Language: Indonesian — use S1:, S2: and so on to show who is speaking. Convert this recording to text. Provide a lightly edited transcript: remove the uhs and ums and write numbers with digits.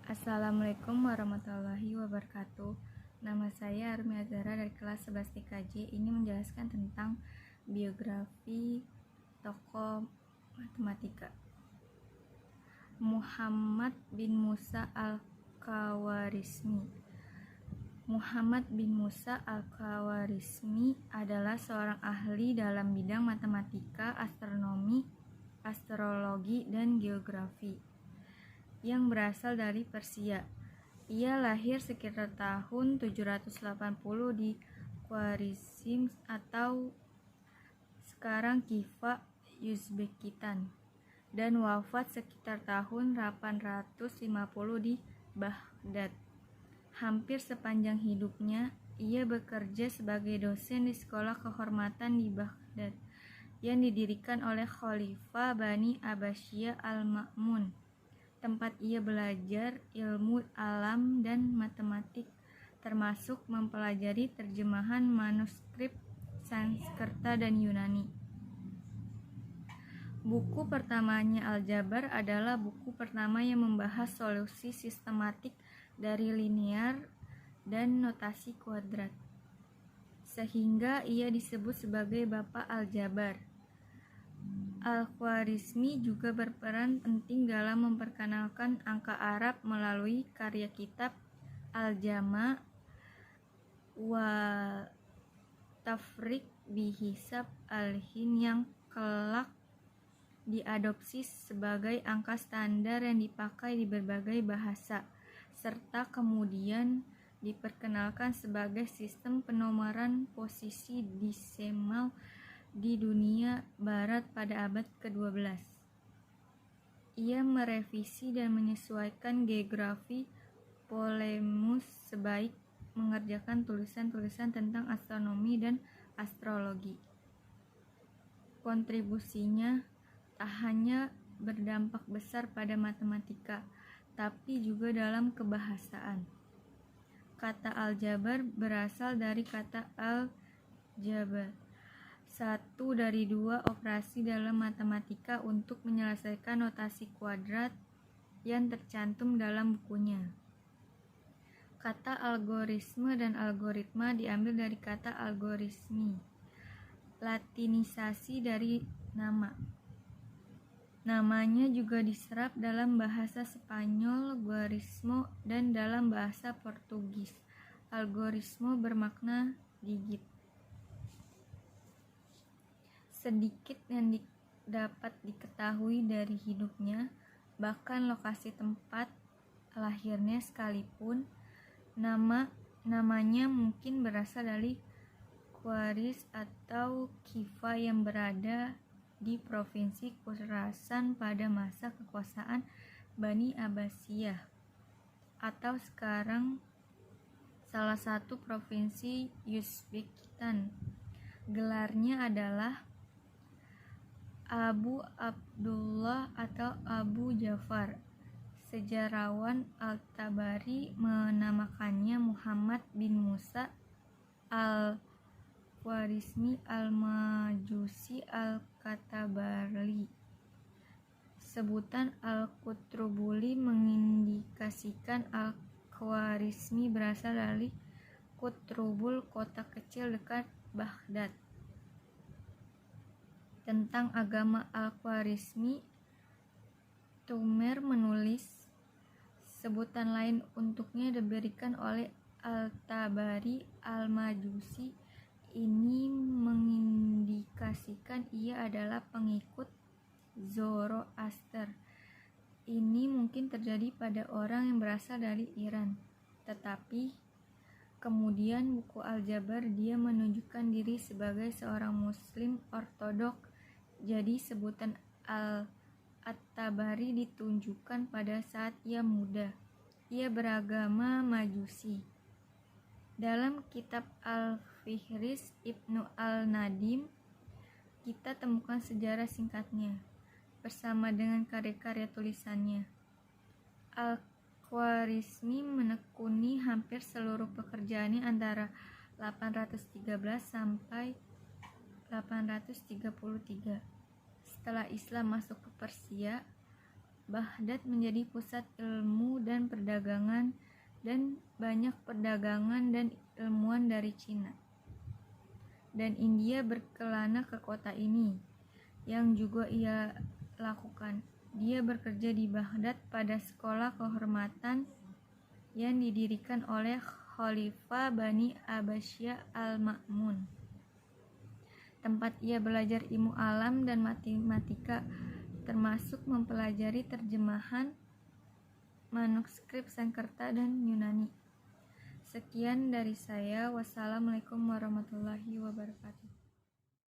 S1: Assalamualaikum warahmatullahi wabarakatuh. Nama saya Armi Azhara dari kelas 11 TKJ. Ini menjelaskan tentang biografi tokoh matematika. Muhammad bin Musa Al-Khawarizmi. Muhammad bin Musa Al-Khawarizmi adalah seorang ahli dalam bidang matematika, astronomi, astrologi, dan geografi yang berasal dari Persia. Ia lahir sekitar tahun 780 di Khwarizm atau sekarang Khiva, Uzbekistan, dan wafat sekitar tahun 850 di Baghdad. Hampir sepanjang hidupnya, ia bekerja sebagai dosen di sekolah kehormatan di Baghdad yang didirikan oleh Khalifah Bani Abbasiyah Al-Ma'mun, tempat ia belajar ilmu alam dan matematik, termasuk mempelajari terjemahan manuskrip Sanskerta dan Yunani. Buku pertamanya Aljabar adalah buku pertama yang membahas solusi sistematik dari linear dan notasi kuadrat, sehingga ia disebut sebagai Bapak Aljabar. Al-Khwarizmi juga berperan penting dalam memperkenalkan angka Arab melalui karya kitab Al-Jama' wa Tafriq Bihisab Al-Hin yang kelak diadopsi sebagai angka standar yang dipakai di berbagai bahasa, serta kemudian diperkenalkan sebagai sistem penomoran posisi desimal di dunia barat pada abad ke-12. Ia merevisi dan menyesuaikan geografi Ptolemus sebaik mengerjakan tulisan-tulisan tentang astronomi dan astrologi. Kontribusinya tak hanya berdampak besar pada matematika, tapi juga dalam kebahasaan. Kata aljabar berasal dari kata al-jabar, satu dari dua operasi dalam matematika untuk menyelesaikan notasi kuadrat yang tercantum dalam bukunya. Kata algorisme dan algoritma diambil dari kata algorismi, latinisasi dari nama. Namanya juga diserap dalam bahasa Spanyol guarismo dan dalam bahasa Portugis algorismo bermakna gigit. Sedikit yang dapat diketahui dari hidupnya, bahkan lokasi tempat lahirnya sekalipun. Namanya mungkin berasal dari Khwarizm atau Khiva yang berada di provinsi Khurasan pada masa kekuasaan Bani Abbasiyah, atau sekarang salah satu provinsi Uzbekistan. Gelarnya adalah Abu Abdullah atau Abu Ja'far. Sejarawan Al-Tabari menamakannya Muhammad bin Musa Al-Khwarizmi Al-Majusi Al-Katabari. Sebutan Al-Qutrubuli mengindikasikan Al-Khwarizmi berasal dari Qutrubul, kota kecil dekat Baghdad. Tentang agama Al-Khwarizmi, Tumer menulis, sebutan lain untuknya diberikan oleh Al-Tabari, Al-Majusi. Ini mengindikasikan ia adalah pengikut Zoroaster. Ini mungkin terjadi pada orang yang berasal dari Iran, tetapi kemudian buku Aljabar dia menunjukkan diri sebagai seorang Muslim ortodoks. Jadi sebutan At-Tabari ditunjukkan pada saat ia muda. Ia beragama Majusi. Dalam kitab Al-Fihris Ibnu Al-Nadim, kita temukan sejarah singkatnya bersama dengan karya-karya tulisannya. Al-Khwarizmi menekuni hampir seluruh pekerjaannya antara 813 sampai 833. Setelah Islam masuk ke Persia, Baghdad menjadi pusat ilmu dan perdagangan, dan banyak perdagangan dan ilmuwan dari Cina dan India berkelana ke kota ini. Yang juga ia lakukan, dia bekerja di Baghdad pada sekolah kehormatan yang didirikan oleh Khalifah Bani Abbasiyah Al-Ma'mun, tempat ia belajar ilmu alam dan matematika, termasuk mempelajari terjemahan manuskrip Sanskerta dan Yunani. Sekian dari saya. Wassalamualaikum warahmatullahi wabarakatuh.